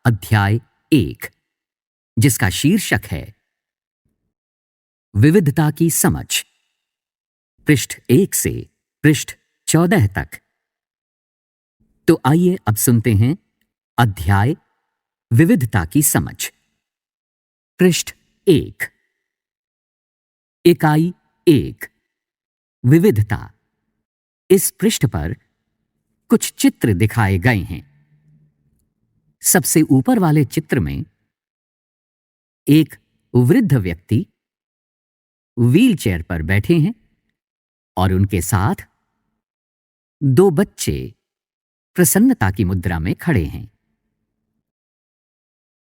अध्याय 1, जिसका शीर्षक है विविधता की समझ, पृष्ठ 1 से पृष्ठ 14 तक। तो आइए अब सुनते हैं अध्याय विविधता की समझ। पृष्ठ 1, इकाई 1, विविधता। इस पृष्ठ पर कुछ चित्र दिखाए गए हैं। सबसे ऊपर वाले चित्र में एक वृद्ध व्यक्ति व्हीलचेयर पर बैठे हैं और उनके साथ दो बच्चे प्रसन्नता की मुद्रा में खड़े हैं।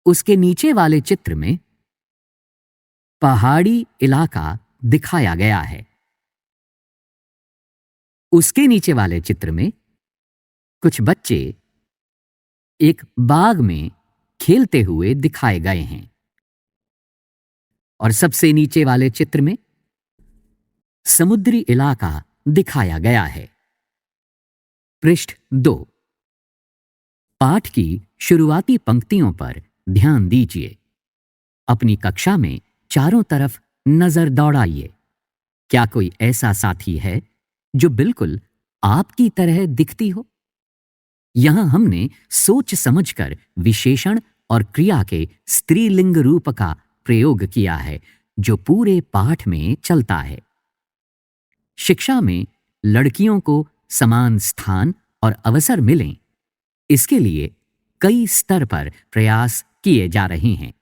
उसके नीचे वाले चित्र में पहाड़ी इलाका दिखाया गया है। उसके नीचे वाले चित्र में कुछ बच्चे एक बाग में खेलते हुए दिखाए गए हैं और सबसे नीचे वाले चित्र में समुद्री इलाका दिखाया गया है। पृष्ठ 2, पाठ की शुरुआती पंक्तियों पर ध्यान दीजिए। अपनी कक्षा में चारों तरफ नजर दौड़ाइए। क्या कोई ऐसा साथी है जो बिल्कुल आपकी तरह दिखती हो? यहां हमने सोच समझकर विशेषण और क्रिया के स्त्रीलिंग रूप का प्रयोग किया है जो पूरे पाठ में चलता है। शिक्षा में लड़कियों को समान स्थान और अवसर मिलें, इसके लिए कई स्तर पर प्रयास किए जा रहे हैं।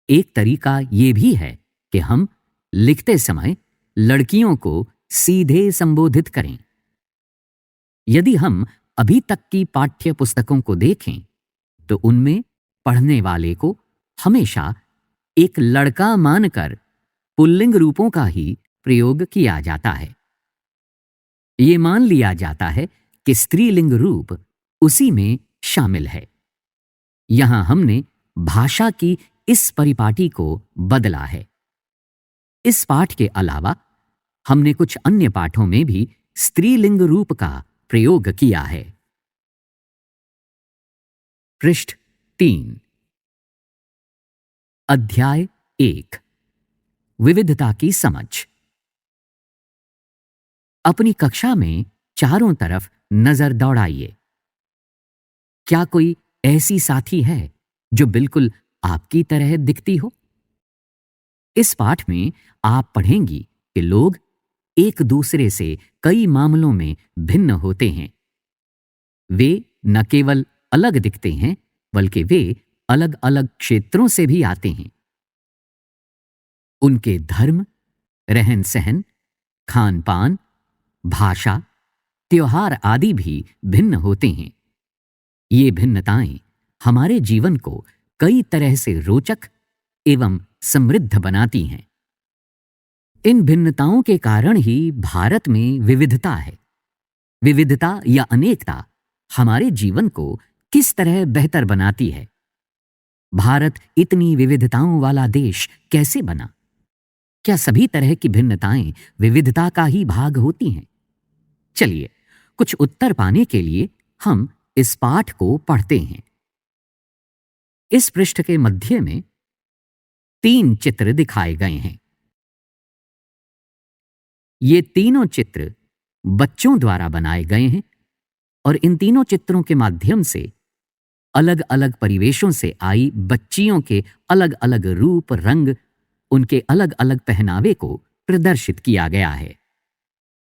एक तरीका यह भी है कि हम लिखते समय लड़कियों को सीधे संबोधित करें। यदि हम अभी तक की पाठ्य पुस्तकों को देखें तो उनमें पढ़ने वाले को हमेशा एक लड़का मानकर पुल्लिंग रूपों का ही प्रयोग किया जाता है। यह मान लिया जाता है कि स्त्रीलिंग रूप उसी में शामिल है। यहां हमने भाषा की इस परिपाटी को बदला है। इस पाठ के अलावा हमने कुछ अन्य पाठों में भी स्त्रीलिंग रूप का प्रयोग किया है। पृष्ठ 3, अध्याय 1, विविधता की समझ। अपनी कक्षा में चारों तरफ नजर दौड़ाइए। क्या कोई ऐसी साथी है जो बिल्कुल आपकी तरह दिखती हो? इस पाठ में आप पढ़ेंगी कि लोग एक दूसरे से कई मामलों में भिन्न होते हैं। वे न केवल अलग दिखते हैं बल्कि वे अलग अलग क्षेत्रों से भी आते हैं। उनके धर्म, रहन सहन, खान पान, भाषा, त्योहार आदि भी भिन्न होते हैं। ये भिन्नताएं हमारे जीवन को कई तरह से रोचक एवं समृद्ध बनाती हैं। इन भिन्नताओं के कारण ही भारत में विविधता है। विविधता या अनेकता हमारे जीवन को किस तरह बेहतर बनाती है? भारत इतनी विविधताओं वाला देश कैसे बना? क्या सभी तरह की भिन्नताएं विविधता का ही भाग होती हैं? चलिए, कुछ उत्तर पाने के लिए हम इस पाठ को पढ़ते हैं। इस पृष्ठ के मध्य में 3 चित्र दिखाए गए हैं। ये तीनों चित्र बच्चों द्वारा बनाए गए हैं और इन तीनों चित्रों के माध्यम से अलग अलग परिवेशों से आई बच्चियों के अलग अलग रूप, रंग, उनके अलग अलग पहनावे को प्रदर्शित किया गया है।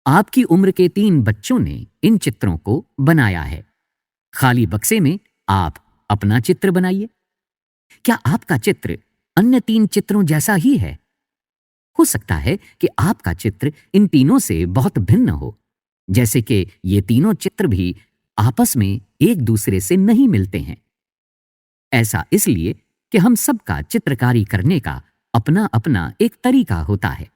आपकी उम्र के 3 बच्चों ने इन चित्रों को बनाया है। खाली बक्से में आप अपना चित्र बनाइए। क्या आपका चित्र अन्य 3 चित्रों जैसा ही है? हो सकता है कि आपका चित्र इन तीनों से बहुत भिन्न हो, जैसे कि ये तीनों चित्र भी आपस में एक दूसरे से नहीं मिलते हैं। ऐसा इसलिए कि हम सबका चित्रकारी करने का अपना अपना एक तरीका होता है।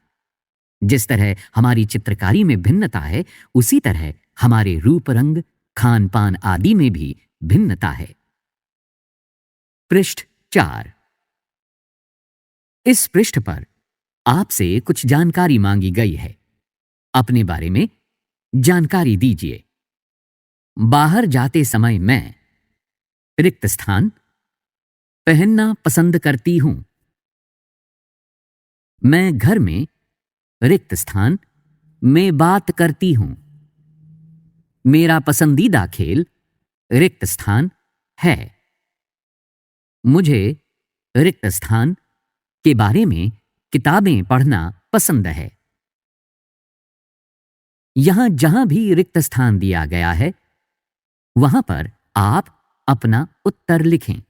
जिस तरह हमारी चित्रकारी में भिन्नता है, उसी तरह हमारे रूप, रंग, खान पान आदि में भी भिन्नता है। पृष्ठ 4, इस पृष्ठ पर आपसे कुछ जानकारी मांगी गई है। अपने बारे में जानकारी दीजिए। बाहर जाते समय मैं रिक्त स्थान पहनना पसंद करती हूं। मैं घर में रिक्त स्थान में बात करती हूं। मेरा पसंदीदा खेल रिक्त स्थान है। मुझे रिक्त स्थान के बारे में किताबें पढ़ना पसंद है। यहां जहां भी रिक्त स्थान दिया गया है वहां पर आप अपना उत्तर लिखें।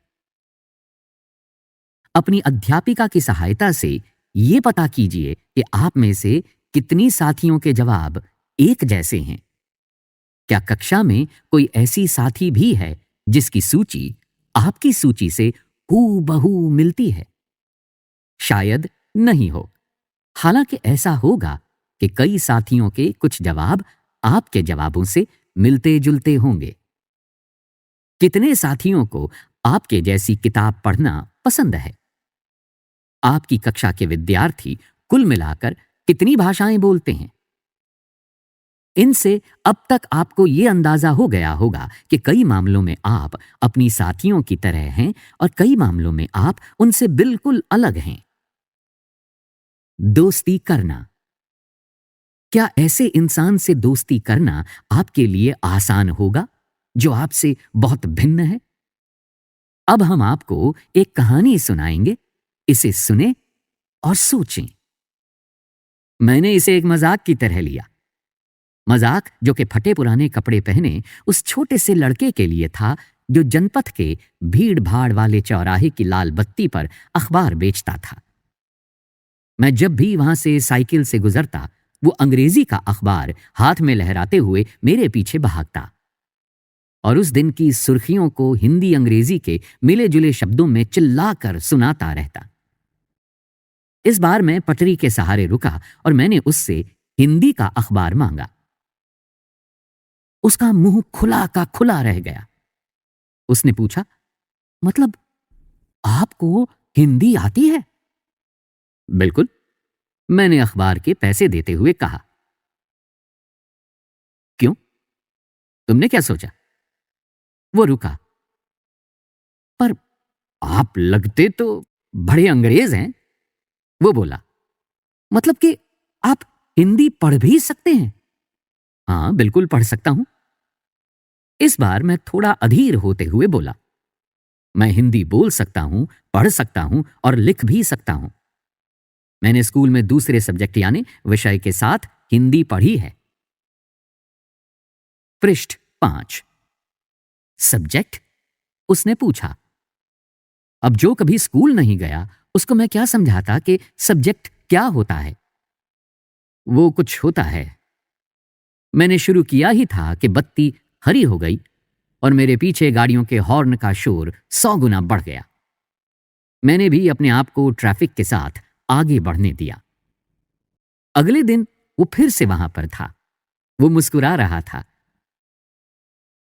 अपनी अध्यापिका की सहायता से यह पता कीजिए कि आप में से कितनी साथियों के जवाब एक जैसे हैं। क्या कक्षा में कोई ऐसी साथी भी है जिसकी सूची आपकी सूची से हूबहू मिलती है? शायद नहीं हो। हालांकि ऐसा होगा कि कई साथियों के कुछ जवाब आपके जवाबों से मिलते जुलते होंगे। कितने साथियों को आपके जैसी किताब पढ़ना पसंद है? आपकी कक्षा के विद्यार्थी कुल मिलाकर कितनी भाषाएं बोलते हैं? इनसे अब तक आपको यह अंदाजा हो गया होगा कि कई मामलों में आप अपनी साथियों की तरह हैं और कई मामलों में आप उनसे बिल्कुल अलग हैं। दोस्ती करना। क्या ऐसे इंसान से दोस्ती करना आपके लिए आसान होगा जो आपसे बहुत भिन्न है? अब हम आपको एक कहानी सुनाएंगे। इसे सुने और सोचें। मैंने इसे एक मजाक की तरह लिया। मजाक जो कि फटे पुराने कपड़े पहने उस छोटे से लड़के के लिए था जो जनपथ के भीड़ भाड़ वाले चौराहे की लाल बत्ती पर अखबार बेचता था। मैं जब भी वहां से साइकिल से गुजरता वो अंग्रेजी का अखबार हाथ में लहराते हुए मेरे पीछे भागता और उस दिन की सुर्खियों को हिंदी अंग्रेजी के मिले जुले शब्दों में चिल्लाकर सुनाता रहता। इस बार मैं पटरी के सहारे रुका और मैंने उससे हिंदी का अखबार मांगा। उसका मुंह खुला का खुला रह गया। उसने पूछा, मतलब आपको हिंदी आती है? बिल्कुल, मैंने अखबार के पैसे देते हुए कहा। क्यों? तुमने क्या सोचा? वो रुका। पर आप लगते तो बड़े अंग्रेज हैं। वो बोला, मतलब कि आप हिंदी पढ़ भी सकते हैं? हाँ, बिल्कुल पढ़ सकता हूं। इस बार मैं थोड़ा अधीर होते हुए बोला, मैं हिंदी बोल सकता हूं, पढ़ सकता हूं और लिख भी सकता हूं। मैंने स्कूल में दूसरे सब्जेक्ट यानी विषय के साथ हिंदी पढ़ी है। पृष्ठ 5। सब्जेक्ट? उसने पूछा। अब जो कभी स्कूल नहीं गया उसको मैं क्या समझाता कि सब्जेक्ट क्या होता है? वो कुछ होता है। मैंने शुरू किया ही था कि बत्ती हरी हो गई और मेरे पीछे गाड़ियों के हॉर्न का शोर 100 गुना बढ़ गया। मैंने भी अपने आप को ट्रैफिक के साथ आगे बढ़ने दिया। अगले दिन वो फिर से वहां पर था। वो मुस्कुरा रहा था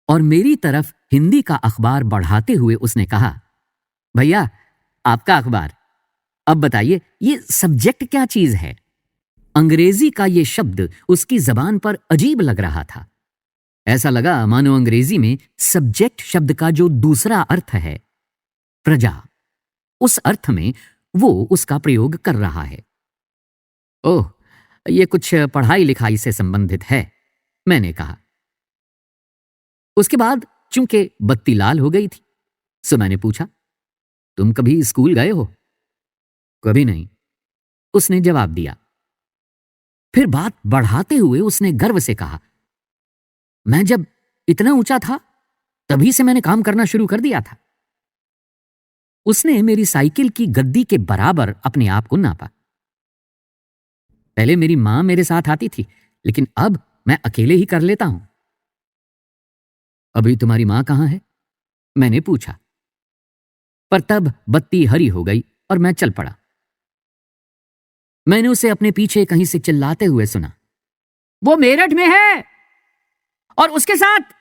और मेरी तरफ हिंदी का अखबार बढ़ाते हुए उसने कहा, भैया आपका अखबार, अब बताइए ये सब्जेक्ट क्या चीज है? अंग्रेजी का ये शब्द उसकी जबान पर अजीब लग रहा था। ऐसा लगा मानो अंग्रेजी में सब्जेक्ट शब्द का जो दूसरा अर्थ है प्रजा, उस अर्थ में वो उसका प्रयोग कर रहा है। ओह, ये कुछ पढ़ाई लिखाई से संबंधित है, मैंने कहा। उसके बाद चूंकि बत्ती लाल हो गई थी सो मैंने पूछा, तुम कभी स्कूल गए हो? कभी नहीं, उसने जवाब दिया। फिर बात बढ़ाते हुए उसने गर्व से कहा, मैं जब इतना ऊंचा था तभी से मैंने काम करना शुरू कर दिया था। उसने मेरी साइकिल की गद्दी के बराबर अपने आप को नापा। पहले मेरी मां मेरे साथ आती थी लेकिन अब मैं अकेले ही कर लेता हूं। अभी तुम्हारी मां कहां है? मैंने पूछा। पर तब बत्ती हरी हो गई और मैं चल पड़ा। मैंने उसे अपने पीछे कहीं से चिल्लाते हुए सुना, वो मेरठ में है और उसके साथ।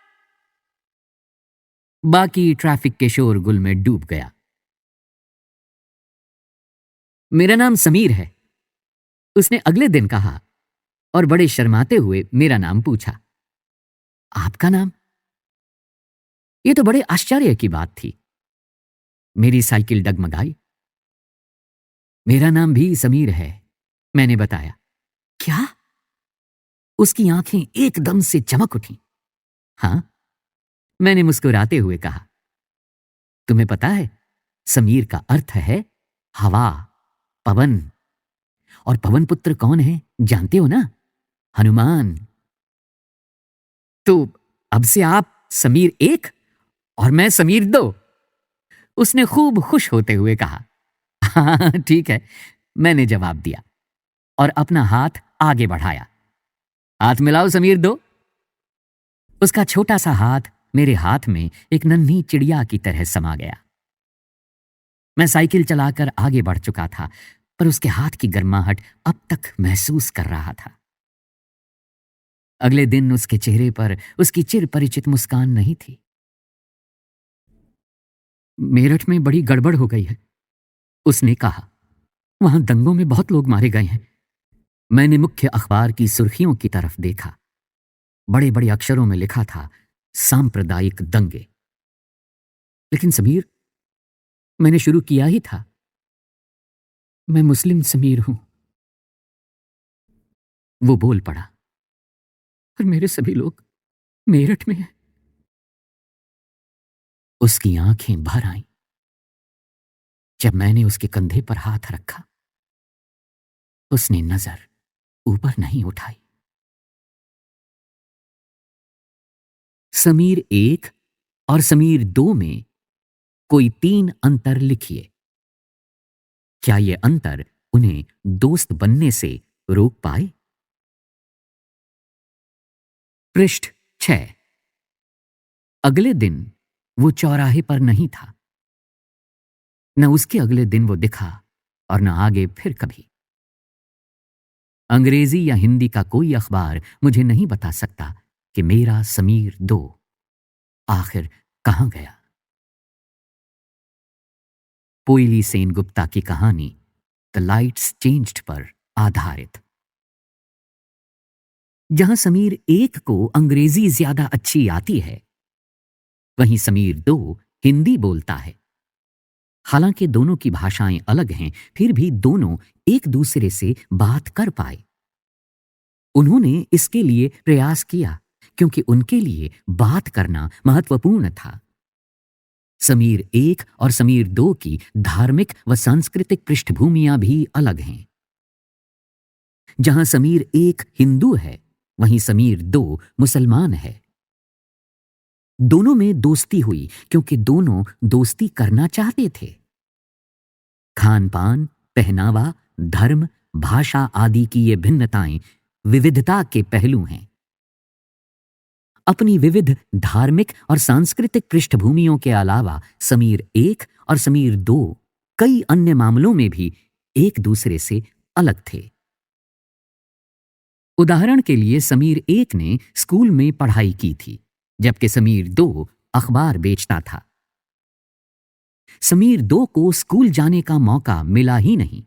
बाकी ट्रैफिक के शोरगुल में डूब गया। मेरा नाम समीर है, उसने अगले दिन कहा और बड़े शर्माते हुए मेरा नाम पूछा। आपका नाम? ये तो बड़े आश्चर्य की बात थी। मेरी साइकिल डगमगाई। मेरा नाम भी समीर है, मैंने बताया। क्या? उसकी आंखें एकदम से चमक उठीं। हाँ, मैंने मुस्कुराते हुए कहा। तुम्हें पता है, समीर का अर्थ है हवा, पवन। और पवन पुत्र कौन है जानते हो ना? हनुमान। तो अब से आप समीर एक और मैं समीर दो, उसने खूब खुश होते हुए कहा। हाँ ठीक है, मैंने जवाब दिया और अपना हाथ आगे बढ़ाया। हाथ मिलाओ समीर दो। उसका छोटा सा हाथ मेरे हाथ में एक नन्ही चिड़िया की तरह समा गया। मैं साइकिल चलाकर आगे बढ़ चुका था, पर उसके हाथ की गर्माहट अब तक महसूस कर रहा था। अगले दिन उसके चेहरे पर उसकी चिर परिचित मुस्कान नहीं थी। मेरठ में बड़ी गड़बड़ हो गई है, उसने कहा। वहां दंगों में बहुत लोग मारे गए हैं। मैंने मुख्य अखबार की सुर्खियों की तरफ देखा। बड़े बड़े अक्षरों में लिखा था, सांप्रदायिक दंगे। लेकिन समीर, मैंने शुरू किया ही था। मैं मुस्लिम समीर हूं। वो बोल पड़ा। और मेरे सभी लोग मेरठ में हैं। उसकी आंखें भर आईं जब मैंने उसके कंधे पर हाथ रखा। उसने नजर ऊपर नहीं उठाई। समीर एक और समीर दो में कोई 3 अंतर लिखिए। क्या ये अंतर उन्हें दोस्त बनने से रोक पाए? पृष्ठ 6। अगले दिन वो चौराहे पर नहीं था। न उसके अगले दिन वो दिखा और न आगे फिर कभी। अंग्रेजी या हिंदी का कोई अखबार मुझे नहीं बता सकता कि मेरा समीर दो आखिर कहां गया। पोइली सेनगुप्ता की कहानी द लाइट्स चेंज्ड पर आधारित। जहां समीर एक को अंग्रेजी ज्यादा अच्छी आती है, वहीं समीर दो हिंदी बोलता है। हालांकि दोनों की भाषाएं अलग हैं, फिर भी दोनों एक दूसरे से बात कर पाए। उन्होंने इसके लिए प्रयास किया क्योंकि उनके लिए बात करना महत्वपूर्ण था। समीर एक और समीर दो की धार्मिक व सांस्कृतिक पृष्ठभूमियां भी अलग हैं। जहां समीर एक हिंदू है, वहीं समीर दो मुसलमान है। दोनों में दोस्ती हुई क्योंकि दोनों दोस्ती करना चाहते थे। खान पान, पहनावा, धर्म, भाषा आदि की ये भिन्नताएं विविधता के पहलू हैं। अपनी विविध धार्मिक और सांस्कृतिक पृष्ठभूमियों के अलावा समीर एक और समीर दो कई अन्य मामलों में भी एक दूसरे से अलग थे। उदाहरण के लिए समीर एक ने स्कूल में पढ़ाई की थी, जबकि समीर दो अखबार बेचता था। समीर दो को स्कूल जाने का मौका मिला ही नहीं।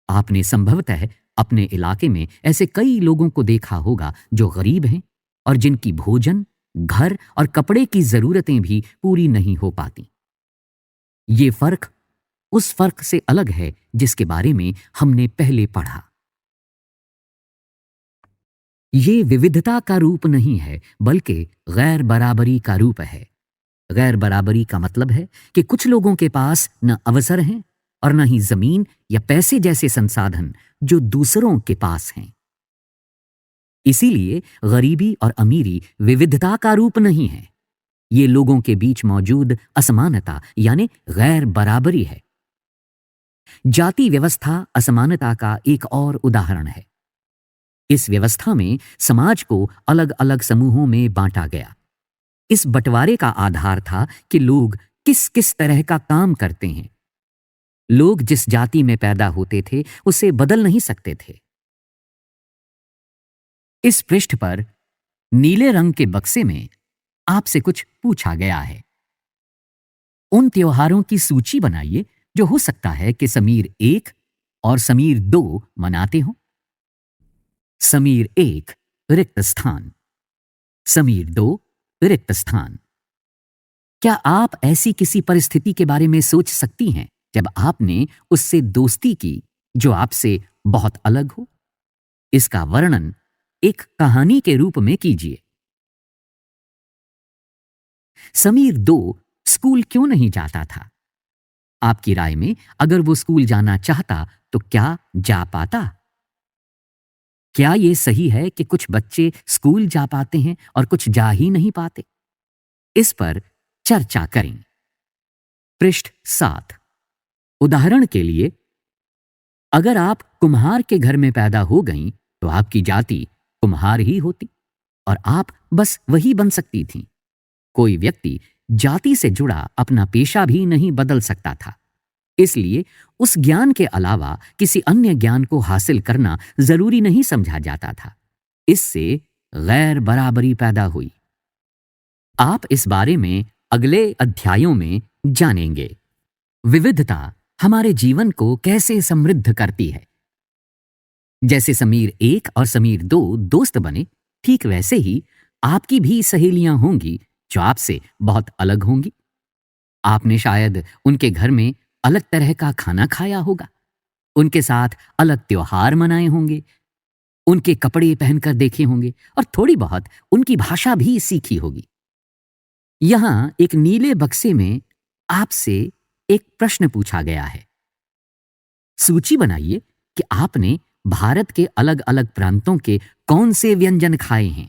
आपने संभवतः अपने इलाके में ऐसे कई लोगों को देखा होगा जो गरीब हैं और जिनकी भोजन, घर और कपड़े की जरूरतें भी पूरी नहीं हो पाती। ये फर्क उस फर्क से अलग है जिसके बारे में हमने पहले पढ़ा। ये विविधता का रूप नहीं है, बल्कि गैर बराबरी का रूप है। गैर बराबरी का मतलब है कि कुछ लोगों के पास न अवसर हैं और न ही जमीन या पैसे जैसे संसाधन जो दूसरों के पास हैं। इसीलिए गरीबी और अमीरी विविधता का रूप नहीं है, ये लोगों के बीच मौजूद असमानता यानी गैर बराबरी है। जाति व्यवस्था असमानता का एक और उदाहरण है। इस व्यवस्था में समाज को अलग अलग समूहों में बांटा गया। इस बंटवारे का आधार था कि लोग किस किस तरह का काम करते हैं। लोग जिस जाति में पैदा होते थे उसे बदल नहीं सकते थे। इस पृष्ठ पर नीले रंग के बक्से में आपसे कुछ पूछा गया है। उन त्योहारों की सूची बनाइए जो हो सकता है कि समीर एक और समीर दो मनाते हो। समीर एक, रिक्त स्थान। समीर 2, रिक्त स्थान। क्या आप ऐसी किसी परिस्थिति के बारे में सोच सकती हैं जब आपने उससे दोस्ती की जो आपसे बहुत अलग हो? इसका वर्णन एक कहानी के रूप में कीजिए। समीर 2 स्कूल क्यों नहीं जाता था? आपकी राय में अगर वो स्कूल जाना चाहता तो क्या जा पाता? क्या ये सही है कि कुछ बच्चे स्कूल जा पाते हैं और कुछ जा ही नहीं पाते? इस पर चर्चा करें। पृष्ठ 7। उदाहरण के लिए, अगर आप कुम्हार के घर में पैदा हो गईं तो आपकी जाति कुम्हार ही होती और आप बस वही बन सकती थीं। कोई व्यक्ति जाति से जुड़ा अपना पेशा भी नहीं बदल सकता था। इसलिए उस ज्ञान के अलावा किसी अन्य ज्ञान को हासिल करना जरूरी नहीं समझा जाता था। इससे गैर बराबरी पैदा हुई। आप इस बारे में अगले अध्यायों में जानेंगे। विविधता हमारे जीवन को कैसे समृद्ध करती है। जैसे समीर 1 और समीर 2 दोस्त बने, ठीक वैसे ही आपकी भी सहेलियां होंगी जो आपसे बहुत अलग होंगी। आपने शायद उनके घर में अलग तरह का खाना खाया होगा, उनके साथ अलग त्योहार मनाए होंगे, उनके कपड़े पहनकर देखे होंगे और थोड़ी बहुत उनकी भाषा भी सीखी होगी। यहां एक नीले बक्से में आपसे एक प्रश्न पूछा गया है। सूची बनाइए कि आपने भारत के अलग अलग प्रांतों के कौन से व्यंजन खाए हैं।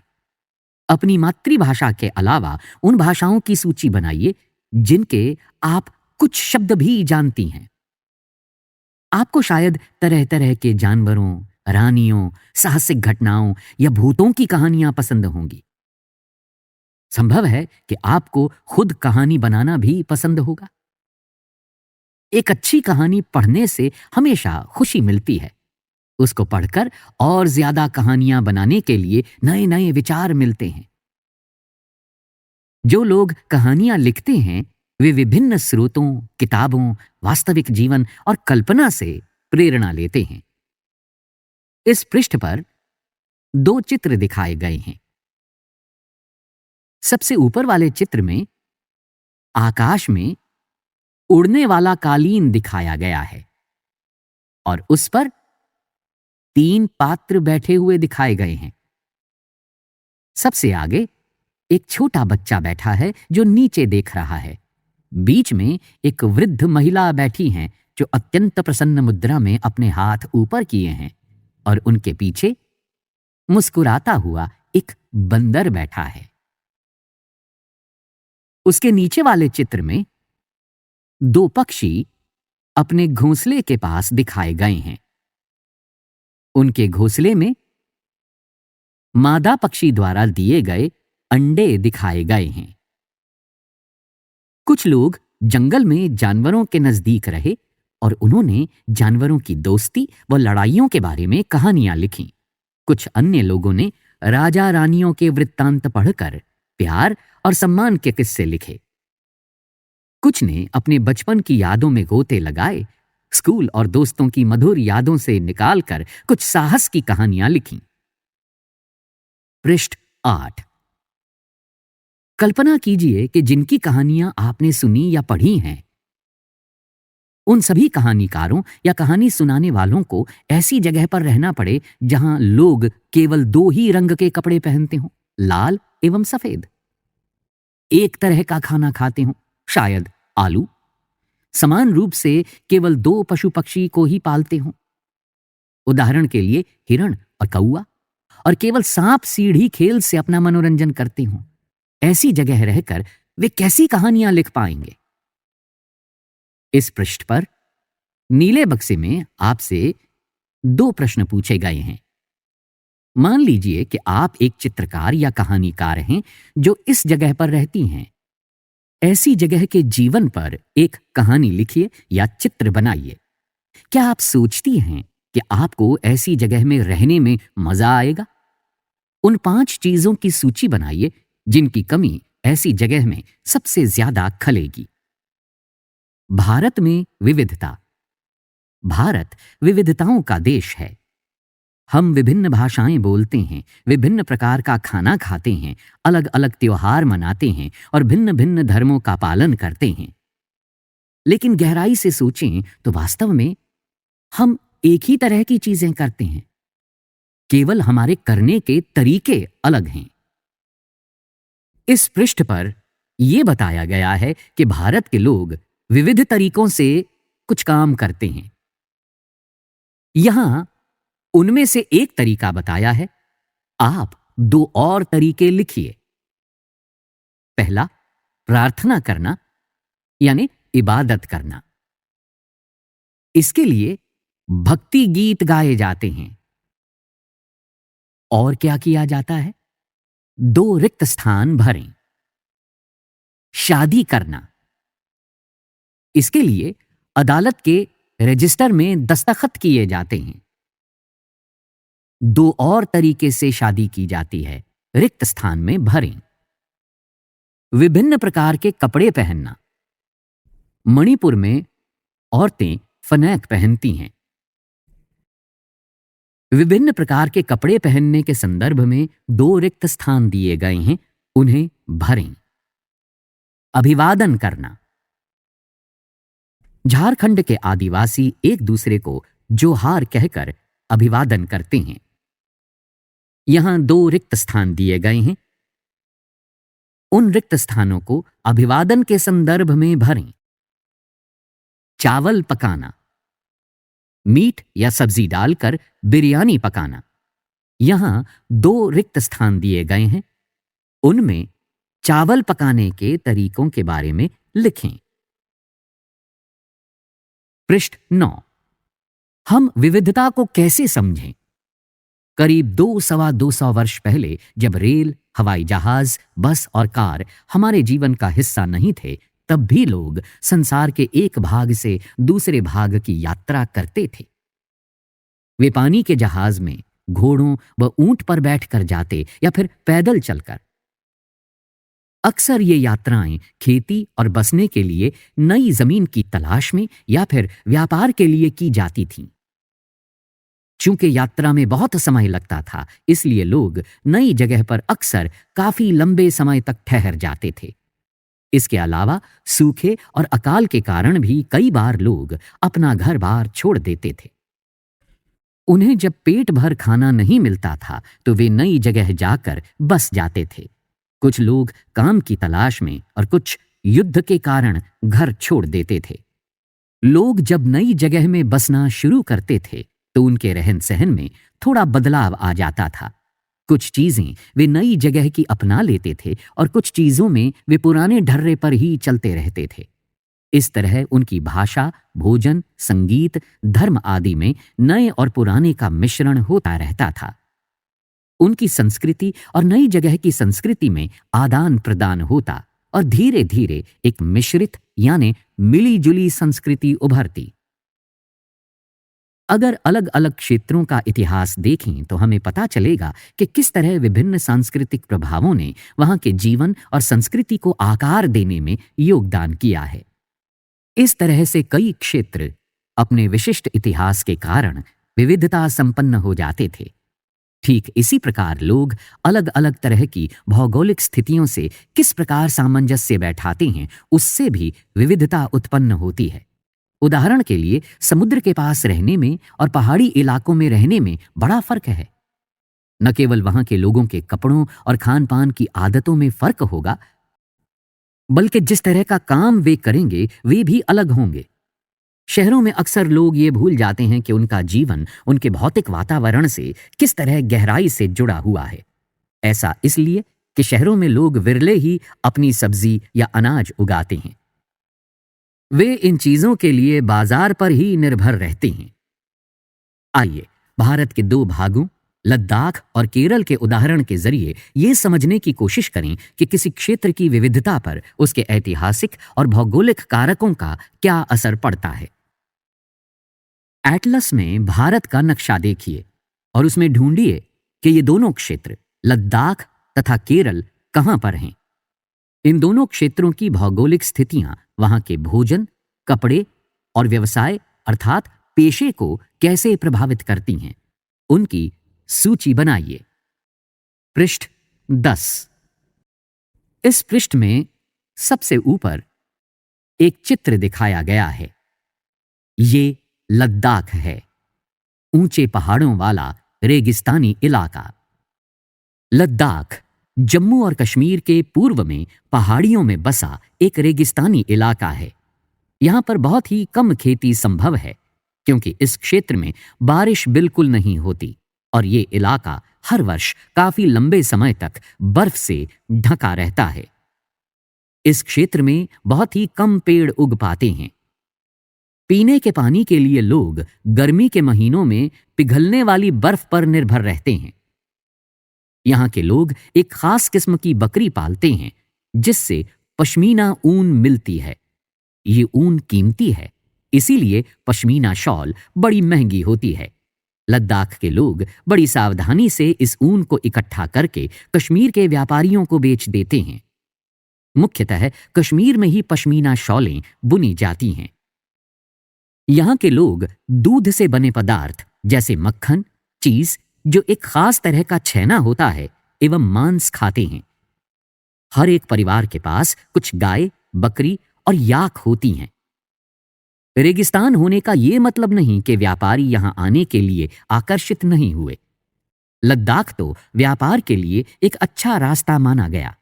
अपनी मातृभाषा के अलावा उन भाषाओं की सूची बनाइए जिनके आप कुछ शब्द भी जानती हैं। आपको शायद तरह तरह के जानवरों, रानियों, साहसिक घटनाओं या भूतों की कहानियां पसंद होंगी। संभव है कि आपको खुद कहानी बनाना भी पसंद होगा। एक अच्छी कहानी पढ़ने से हमेशा खुशी मिलती है। उसको पढ़कर और ज्यादा कहानियां बनाने के लिए नए नए विचार मिलते हैं। जो लोग कहानियां लिखते हैं वे विभिन्न स्रोतों, किताबों, वास्तविक जीवन और कल्पना से प्रेरणा लेते हैं। इस पृष्ठ पर 2 चित्र दिखाए गए हैं। सबसे ऊपर वाले चित्र में आकाश में उड़ने वाला कालीन दिखाया गया है और उस पर 3 पात्र बैठे हुए दिखाए गए हैं। सबसे आगे एक छोटा बच्चा बैठा है जो नीचे देख रहा है। बीच में एक वृद्ध महिला बैठी हैं जो अत्यंत प्रसन्न मुद्रा में अपने हाथ ऊपर किए हैं और उनके पीछे मुस्कुराता हुआ एक बंदर बैठा है। उसके नीचे वाले चित्र में 2 पक्षी अपने घोंसले के पास दिखाए गए हैं। उनके घोंसले में मादा पक्षी द्वारा दिए गए अंडे दिखाए गए हैं। कुछ लोग जंगल में जानवरों के नजदीक रहे और उन्होंने जानवरों की दोस्ती व लड़ाइयों के बारे में कहानियां लिखीं। कुछ अन्य लोगों ने राजा रानियों के वृत्तांत पढ़कर प्यार और सम्मान के किस्से लिखे। कुछ ने अपने बचपन की यादों में गोते लगाए, स्कूल और दोस्तों की मधुर यादों से निकालकर कुछ साहस की कहानियां लिखीं। पृष्ठ 8। कल्पना कीजिए कि जिनकी कहानियां आपने सुनी या पढ़ी हैं, उन सभी कहानीकारों या कहानी सुनाने वालों को ऐसी जगह पर रहना पड़े जहां लोग केवल 2 ही रंग के कपड़े पहनते हों, लाल एवं सफेद। एक तरह का खाना खाते हों, शायद आलू। समान रूप से केवल 2 पशु पक्षी को ही पालते हों, उदाहरण के लिए हिरण और कौआ, और केवल सांप सीढ़ी खेल से अपना मनोरंजन करते हों। ऐसी जगह रहकर वे कैसी कहानियां लिख पाएंगे? इस पृष्ठ पर नीले बक्से में आपसे 2 प्रश्न पूछे गए हैं। मान लीजिए कि आप एक चित्रकार या कहानीकार हैं जो इस जगह पर रहती हैं। ऐसी जगह के जीवन पर एक कहानी लिखिए या चित्र बनाइए। क्या आप सोचती हैं कि आपको ऐसी जगह में रहने में मजा आएगा? उन 5 चीजों की सूची बनाइए जिनकी कमी ऐसी जगह में सबसे ज्यादा खलेगी। भारत में विविधता। भारत विविधताओं का देश है। हम विभिन्न भाषाएं बोलते हैं, विभिन्न प्रकार का खाना खाते हैं, अलग अलग त्योहार मनाते हैं और भिन्न भिन्न धर्मों का पालन करते हैं। लेकिन गहराई से सोचें तो वास्तव में हम एक ही तरह की चीजें करते हैं, केवल हमारे करने के तरीके अलग हैं। इस पृष्ठ पर यह बताया गया है कि भारत के लोग विविध तरीकों से कुछ काम करते हैं। यहां उनमें से एक तरीका बताया है, आप दो और तरीके लिखिए। पहला, प्रार्थना करना यानी इबादत करना। इसके लिए भक्ति गीत गाए जाते हैं। और क्या किया जाता है? 2 रिक्त स्थान भरें। शादी करना, इसके लिए अदालत के रजिस्टर में दस्तखत किए जाते हैं। 2 और तरीके से शादी की जाती है, रिक्त स्थान में भरें। विभिन्न प्रकार के कपड़े पहनना। मणिपुर में औरतें फनैक पहनती हैं। विभिन्न प्रकार के कपड़े पहनने के संदर्भ में 2 रिक्त स्थान दिए गए हैं, उन्हें भरें। अभिवादन करना। झारखंड के आदिवासी एक दूसरे को जोहार कहकर अभिवादन करते हैं। यहां 2 रिक्त स्थान दिए गए हैं। उन रिक्त स्थानों को अभिवादन के संदर्भ में भरें। चावल पकाना, मीट या सब्जी डालकर बिरयानी पकाना। यहां 2 रिक्त स्थान दिए गए हैं। उनमें चावल पकाने के तरीकों के बारे में लिखें। पृष्ठ 9, हम विविधता को कैसे समझें? करीब 200 वर्ष पहले जब रेल, हवाई जहाज, बस और कार हमारे जीवन का हिस्सा नहीं थे, तब भी लोग संसार के एक भाग से दूसरे भाग की यात्रा करते थे। वे पानी के जहाज में घोड़ों व ऊंट पर बैठकर जाते या फिर पैदल चलकर। अक्सर ये यात्राएं खेती और बसने के लिए नई जमीन की तलाश में या फिर व्यापार के लिए की जाती थीं। चूंकि यात्रा में बहुत समय लगता था, इसलिए लोग नई जगह पर अक्सर काफी लंबे समय तक ठहर जाते थे। इसके अलावा सूखे और अकाल के कारण भी कई बार लोग अपना घर बार छोड़ देते थे। उन्हें जब पेट भर खाना नहीं मिलता था तो वे नई जगह जाकर बस जाते थे। कुछ लोग काम की तलाश में और कुछ युद्ध के कारण घर छोड़ देते थे। लोग जब नई जगह में बसना शुरू करते थे तो उनके रहन सहन में थोड़ा बदलाव आ जाता था। कुछ चीजें वे नई जगह की अपना लेते थे और कुछ चीजों में वे पुराने ढर्रे पर ही चलते रहते थे। इस तरह उनकी भाषा, भोजन, संगीत, धर्म आदि में नए और पुराने का मिश्रण होता रहता था। उनकी संस्कृति और नई जगह की संस्कृति में आदान प्रदान होता और धीरे धीरे एक मिश्रित यानी मिली जुली संस्कृति उभरती। अगर अलग अलग क्षेत्रों का इतिहास देखें तो हमें पता चलेगा कि किस तरह विभिन्न सांस्कृतिक प्रभावों ने वहां के जीवन और संस्कृति को आकार देने में योगदान किया है। इस तरह से कई क्षेत्र अपने विशिष्ट इतिहास के कारण विविधता संपन्न हो जाते थे। ठीक इसी प्रकार लोग अलग अलग तरह की भौगोलिक स्थितियों से किस प्रकार सामंजस्य बैठाते हैं, उससे भी विविधता उत्पन्न होती है। उदाहरण के लिए समुद्र के पास रहने में और पहाड़ी इलाकों में रहने में बड़ा फर्क है। न केवल वहां के लोगों के कपड़ों और खान पान की आदतों में फर्क होगा, बल्कि जिस तरह का काम वे करेंगे वे भी अलग होंगे। शहरों में अक्सर लोग ये भूल जाते हैं कि उनका जीवन उनके भौतिक वातावरण से किस तरह गहराई से जुड़ा हुआ है। ऐसा इसलिए कि शहरों में लोग विरले ही अपनी सब्जी या अनाज उगाते हैं। वे इन चीजों के लिए बाजार पर ही निर्भर रहते हैं। आइए भारत के 2 भागों लद्दाख और केरल के उदाहरण के जरिए ये समझने की कोशिश करें कि किसी क्षेत्र की विविधता पर उसके ऐतिहासिक और भौगोलिक कारकों का क्या असर पड़ता है। एटलस में भारत का नक्शा देखिए और उसमें ढूंढिए कि ये दोनों क्षेत्र लद्दाख तथा केरल कहां पर हैं। इन दोनों क्षेत्रों की भौगोलिक स्थितियां वहां के भोजन, कपड़े और व्यवसाय अर्थात पेशे को कैसे प्रभावित करती हैं। उनकी सूची बनाइए। पृष्ठ 10। इस पृष्ठ में सबसे ऊपर एक चित्र दिखाया गया है। ये लद्दाख है, ऊंचे पहाड़ों वाला रेगिस्तानी इलाका। लद्दाख जम्मू और कश्मीर के पूर्व में पहाड़ियों में बसा एक रेगिस्तानी इलाका है। यहां पर बहुत ही कम खेती संभव है, क्योंकि इस क्षेत्र में बारिश बिल्कुल नहीं होती और ये इलाका हर वर्ष काफी लंबे समय तक बर्फ से ढका रहता है। इस क्षेत्र में बहुत ही कम पेड़ उग पाते हैं। पीने के पानी के लिए लोग गर्मी के महीनों में पिघलने वाली बर्फ पर निर्भर रहते हैं। यहां के लोग एक खास किस्म की बकरी पालते हैं, जिससे पश्मीना ऊन मिलती है। ये ऊन कीमती है, इसीलिए पश्मीना शॉल बड़ी महंगी होती है। लद्दाख के लोग बड़ी सावधानी से इस ऊन को इकट्ठा करके कश्मीर के व्यापारियों को बेच देते हैं। मुख्यतः कश्मीर में ही पश्मीना शॉलें बुनी जाती हैं। यहां के लोग दूध से बने पदार्थ जैसे मक्खन, चीज, जो एक खास तरह का छैना होता है, एवं मांस खाते हैं। हर एक परिवार के पास कुछ गाय, बकरी और याक होती हैं। रेगिस्तान होने का यह मतलब नहीं कि व्यापारी यहां आने के लिए आकर्षित नहीं हुए। लद्दाख तो व्यापार के लिए एक अच्छा रास्ता माना गया,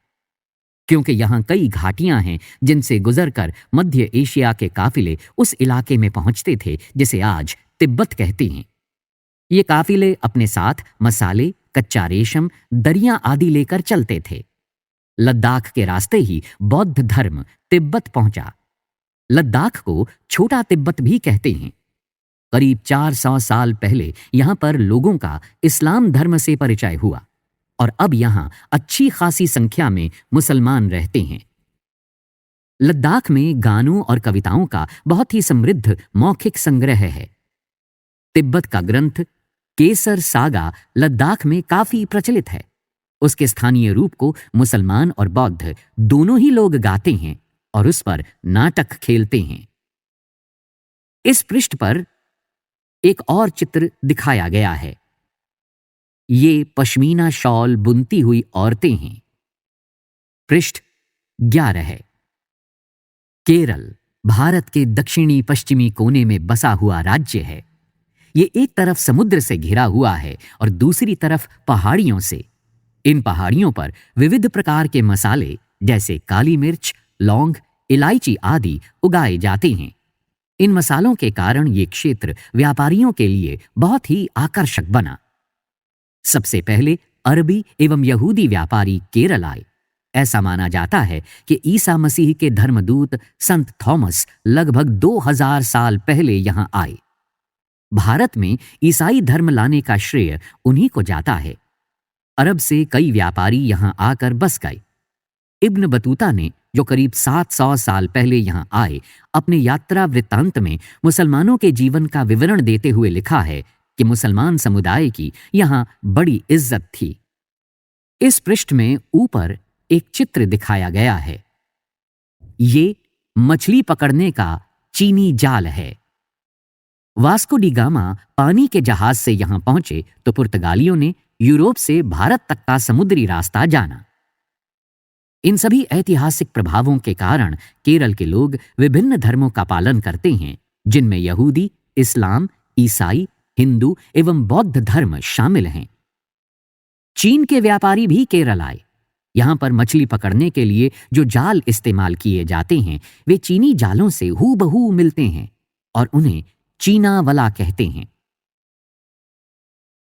क्योंकि यहां कई घाटियां हैं जिनसे गुजरकर मध्य एशिया के काफिले उस इलाके में पहुंचते थे जिसे आज तिब्बत कहते हैं। ये काफिले अपने साथ मसाले, कच्चा रेशम, दरियां आदि लेकर चलते थे। लद्दाख के रास्ते ही बौद्ध धर्म तिब्बत पहुंचा। लद्दाख को छोटा तिब्बत भी कहते हैं। करीब 400 साल पहले यहां पर लोगों का इस्लाम धर्म से परिचय हुआ और अब यहां अच्छी खासी संख्या में मुसलमान रहते हैं। लद्दाख में गानों और कविताओं का बहुत ही समृद्ध मौखिक संग्रह है। तिब्बत का ग्रंथ केसर सागा लद्दाख में काफी प्रचलित है। उसके स्थानीय रूप को मुसलमान और बौद्ध दोनों ही लोग गाते हैं और उस पर नाटक खेलते हैं। इस पृष्ठ पर एक और चित्र दिखाया गया है। ये पश्मीना शॉल बुनती हुई औरतें हैं। पृष्ठ 11 है। केरल भारत के दक्षिणी पश्चिमी कोने में बसा हुआ राज्य है। ये एक तरफ समुद्र से घिरा हुआ है और दूसरी तरफ पहाड़ियों से। इन पहाड़ियों पर विविध प्रकार के मसाले जैसे काली मिर्च, लौंग, इलायची आदि उगाए जाते हैं। इन मसालों के कारण ये क्षेत्र व्यापारियों के लिए बहुत ही आकर्षक बना। सबसे पहले अरबी एवं यहूदी व्यापारी केरल आए। ऐसा माना जाता है कि ईसा मसीह के धर्मदूत संत थॉमस लगभग 2000 साल पहले यहां आए। भारत में ईसाई धर्म लाने का श्रेय उन्हीं को जाता है। अरब से कई व्यापारी यहां आकर बस गए। इब्न बतूता ने, जो करीब 700 साल पहले यहां आए, अपने यात्रा वृत्तांत में मुसलमानों के जीवन का विवरण देते हुए लिखा है कि मुसलमान समुदाय की यहां बड़ी इज्जत थी। इस पृष्ठ में ऊपर एक चित्र दिखाया गया है। ये मछली पकड़ने का चीनी जाल है। वास्को डी गामा पानी के जहाज से यहां पहुंचे तो पुर्तगालियों ने यूरोप से भारत तक का समुद्री रास्ता जाना। इन सभी ऐतिहासिक प्रभावों के कारण केरल के लोग विभिन्न धर्मों का पालन करते हैं, जिनमें यहूदी, इस्लाम, ईसाई, हिंदू एवं बौद्ध धर्म शामिल हैं। चीन के व्यापारी भी केरल आए। यहां पर मछली पकड़ने के लिए जो जाल इस्तेमाल किए जाते हैं वे चीनी जालों से हूबहू मिलते हैं और उन्हें चीना वला कहते हैं।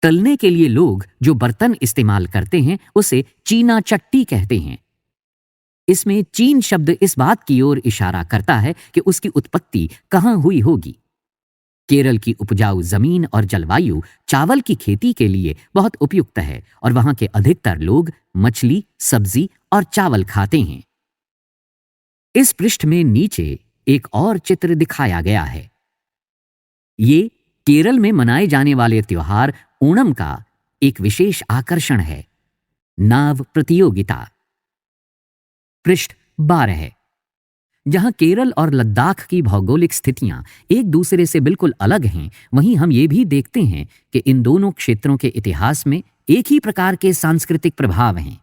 तलने के लिए लोग जो बर्तन इस्तेमाल करते हैं उसे चीना चट्टी कहते हैं। इसमें चीन शब्द इस बात की ओर इशारा करता है कि उसकी उत्पत्ति कहां हुई होगी। केरल की उपजाऊ जमीन और जलवायु चावल की खेती के लिए बहुत उपयुक्त है और वहां के अधिकतर लोग मछली, सब्जी और चावल खाते हैं। इस पृष्ठ में नीचे एक और चित्र दिखाया गया है। ये केरल में मनाए जाने वाले त्योहार ओणम का एक विशेष आकर्षण है, नाव प्रतियोगिता। पृष्ठ 12 है। जहां केरल और लद्दाख की भौगोलिक स्थितियां एक दूसरे से बिल्कुल अलग हैं, वहीं हम ये भी देखते हैं कि इन दोनों क्षेत्रों के इतिहास में एक ही प्रकार के सांस्कृतिक प्रभाव हैं।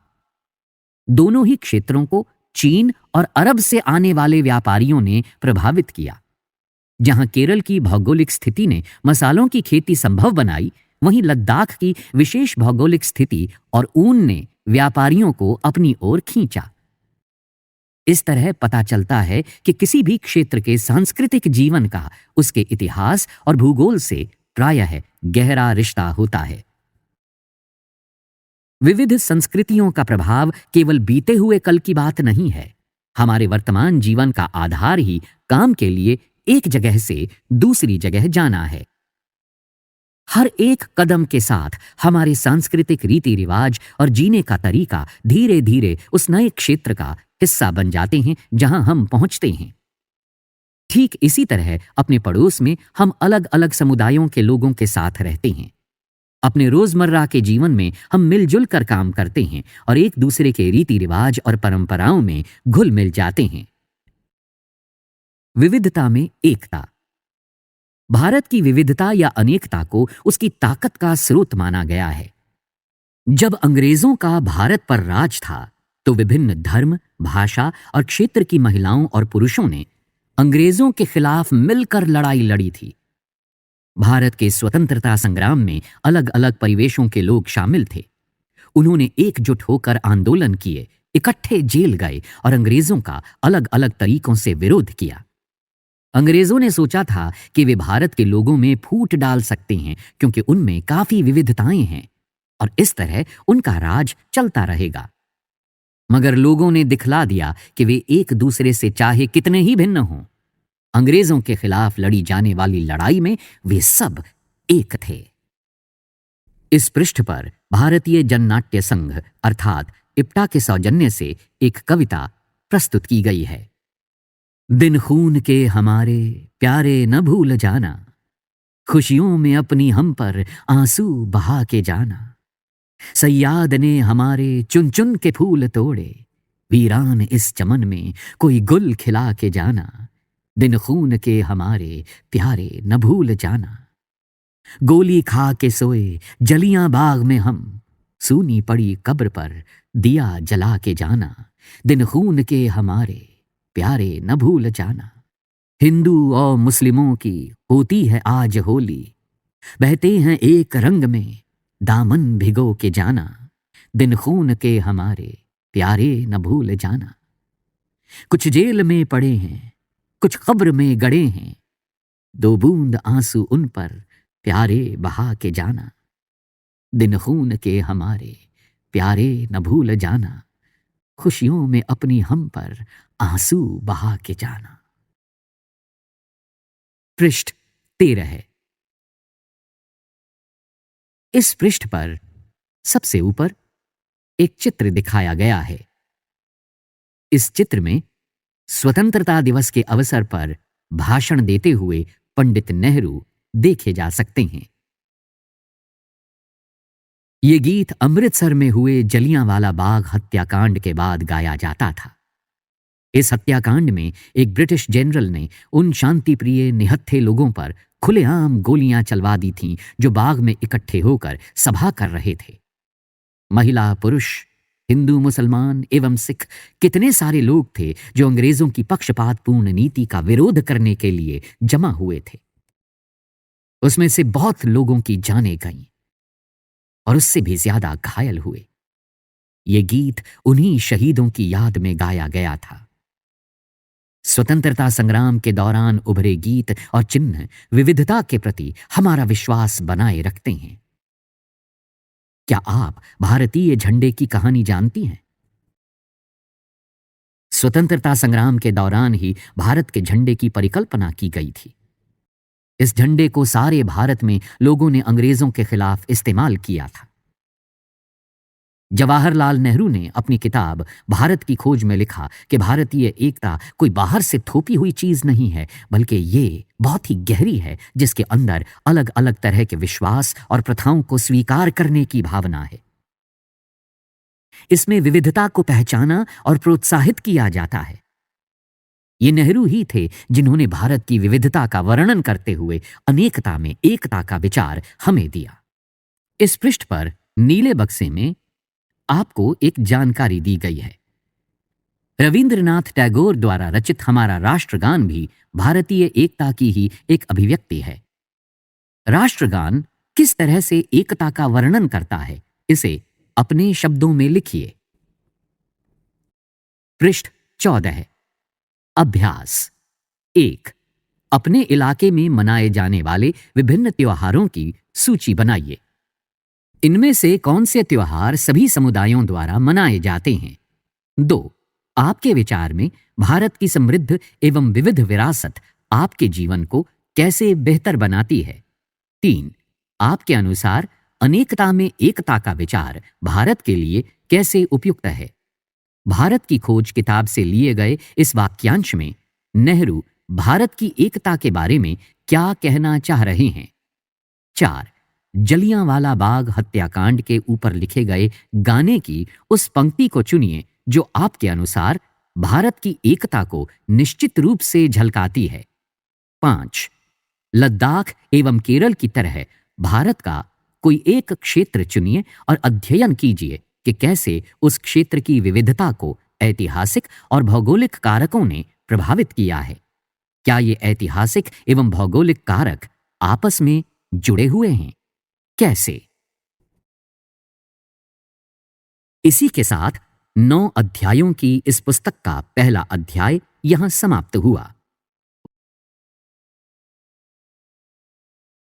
दोनों ही क्षेत्रों को चीन और अरब से आने वाले व्यापारियों ने प्रभावित किया। जहां केरल की भौगोलिक स्थिति ने मसालों की खेती संभव बनाई, वहीं लद्दाख की विशेष भौगोलिक स्थिति और ऊन ने व्यापारियों को अपनी ओर खींचा। इस तरह पता चलता है कि किसी भी क्षेत्र के सांस्कृतिक जीवन का उसके इतिहास और भूगोल से प्रायः गहरा रिश्ता होता है। विविध संस्कृतियों का प्रभाव केवल बीते हुए कल की बात नहीं है। हमारे वर्तमान जीवन का आधार ही काम के लिए एक जगह से दूसरी जगह जाना है। हर एक कदम के साथ हमारे सांस्कृतिक रीति रिवाज और जीने का तरीका धीरे धीरे उस नए क्षेत्र का हिस्सा बन जाते हैं जहां हम पहुंचते हैं। ठीक इसी तरह अपने पड़ोस में हम अलग अलग समुदायों के लोगों के साथ रहते हैं। अपने रोजमर्रा के जीवन में हम मिलजुल कर काम करते हैं और एक दूसरे के रीति रिवाज और परंपराओं में घुल मिल जाते हैं। विविधता में एकता। भारत की विविधता या अनेकता को उसकी ताकत का स्रोत माना गया है। जब अंग्रेजों का भारत पर राज था तो विभिन्न धर्म, भाषा और क्षेत्र की महिलाओं और पुरुषों ने अंग्रेजों के खिलाफ मिलकर लड़ाई लड़ी थी। भारत के स्वतंत्रता संग्राम में अलग अलग परिवेशों के लोग शामिल थे। उन्होंने एकजुट होकर आंदोलन किए, इकट्ठे जेल गए और अंग्रेजों का अलग अलग तरीकों से विरोध किया। अंग्रेजों ने सोचा था कि वे भारत के लोगों में फूट डाल सकते हैं क्योंकि उनमें काफी विविधताएं हैं और इस तरह उनका राज चलता रहेगा। मगर लोगों ने दिखला दिया कि वे एक दूसरे से चाहे कितने ही भिन्न हों, अंग्रेजों के खिलाफ लड़ी जाने वाली लड़ाई में वे सब एक थे। इस पृष्ठ पर भारतीय जननाट्य संघ अर्थात इप्टा के सौजन्य से एक कविता प्रस्तुत की गई है। दिन खून के हमारे प्यारे न भूल जाना, खुशियों में अपनी हम पर आंसू बहा के जाना। सैयाद ने हमारे चुन चुन के फूल तोड़े, वीरान इस चमन में कोई गुल खिला के जाना। दिन खून के हमारे प्यारे न भूल जाना। गोली खा के सोए जलियां बाग में हम, सूनी पड़ी कब्र पर दिया जला के जाना। दिन खून के हमारे प्यारे न भूल जाना। हिंदू और मुस्लिमों की होती है आज होली, बहते हैं एक रंग में दामन भिगो के जाना। दिन खून के हमारे प्यारे न भूल जाना। कुछ जेल में पड़े हैं, कुछ कब्र में गड़े हैं, दो बूंद आंसू उन पर प्यारे बहा के जाना। दिन खून के हमारे प्यारे न भूल जाना, खुशियों में अपनी हम पर आंसू बहा के जाना। पृष्ठ 13 है। इस पृष्ठ पर सबसे ऊपर एक चित्र दिखाया गया है। इस चित्र में स्वतंत्रता दिवस के अवसर पर भाषण देते हुए पंडित नेहरू देखे जा सकते हैं। ये गीत अमृतसर में हुए जलियांवाला बाग हत्याकांड के बाद गाया जाता था। इस हत्याकांड में एक ब्रिटिश जनरल ने उन शांतिप्रिय निहत्थे लोगों पर खुलेआम गोलियां चलवा दी थीं जो बाग में इकट्ठे होकर सभा कर रहे थे। महिला, पुरुष, हिंदू, मुसलमान एवं सिख कितने सारे लोग थे जो अंग्रेजों की पक्षपातपूर्ण नीति का विरोध करने के लिए जमा हुए थे। उसमें से बहुत लोगों की जानें गईं और उससे भी ज्यादा घायल हुए। ये गीत उन्हीं शहीदों की याद में गाया गया था। स्वतंत्रता संग्राम के दौरान उभरे गीत और चिन्ह विविधता के प्रति हमारा विश्वास बनाए रखते हैं। क्या आप भारतीय झंडे की कहानी जानती हैं? स्वतंत्रता संग्राम के दौरान ही भारत के झंडे की परिकल्पना की गई थी। इस झंडे को सारे भारत में लोगों ने अंग्रेजों के खिलाफ इस्तेमाल किया था। जवाहरलाल नेहरू ने अपनी किताब भारत की खोज में लिखा कि भारतीय एकता कोई बाहर से थोपी हुई चीज नहीं है, बल्कि ये बहुत ही गहरी है, जिसके अंदर अलग अलग तरह के विश्वास और प्रथाओं को स्वीकार करने की भावना है। इसमें विविधता को पहचाना और प्रोत्साहित किया जाता है। ये नेहरू ही थे जिन्होंने भारत की विविधता का वर्णन करते हुए अनेकता में एकता का विचार हमें दिया। इस पृष्ठ पर नीले बक्से में आपको एक जानकारी दी गई है। रविंद्रनाथ टैगोर द्वारा रचित हमारा राष्ट्रगान भी भारतीय एकता की ही एक अभिव्यक्ति है। राष्ट्रगान किस तरह से एकता का वर्णन करता है, इसे अपने शब्दों में लिखिए। पृष्ठ 14। अभ्यास 1। अपने इलाके में मनाए जाने वाले विभिन्न त्योहारों की सूची बनाइए। इनमें से कौन से त्योहार सभी समुदायों द्वारा मनाए जाते हैं? 2। आपके विचार में भारत की समृद्ध एवं विविध विरासत आपके जीवन को कैसे बेहतर बनाती है? 3। आपके अनुसार अनेकता में एकता का विचार भारत के लिए कैसे उपयुक्त है? भारत की खोज किताब से लिए गए इस वाक्यांश में नेहरू भारत की एकता के बारे में क्या कहना चाह रहे हैं? 4। जलियांवाला बाग हत्याकांड के ऊपर लिखे गए गाने की उस पंक्ति को चुनिए जो आपके अनुसार भारत की एकता को निश्चित रूप से झलकाती है। 5। लद्दाख एवं केरल की तरह भारत का कोई एक क्षेत्र चुनिए और अध्ययन कीजिए कि कैसे उस क्षेत्र की विविधता को ऐतिहासिक और भौगोलिक कारकों ने प्रभावित किया है। क्या ये ऐतिहासिक एवं भौगोलिक कारक आपस में जुड़े हुए हैं? कैसे? इसी के साथ 9 अध्यायों की इस पुस्तक का पहला अध्याय यहां समाप्त हुआ।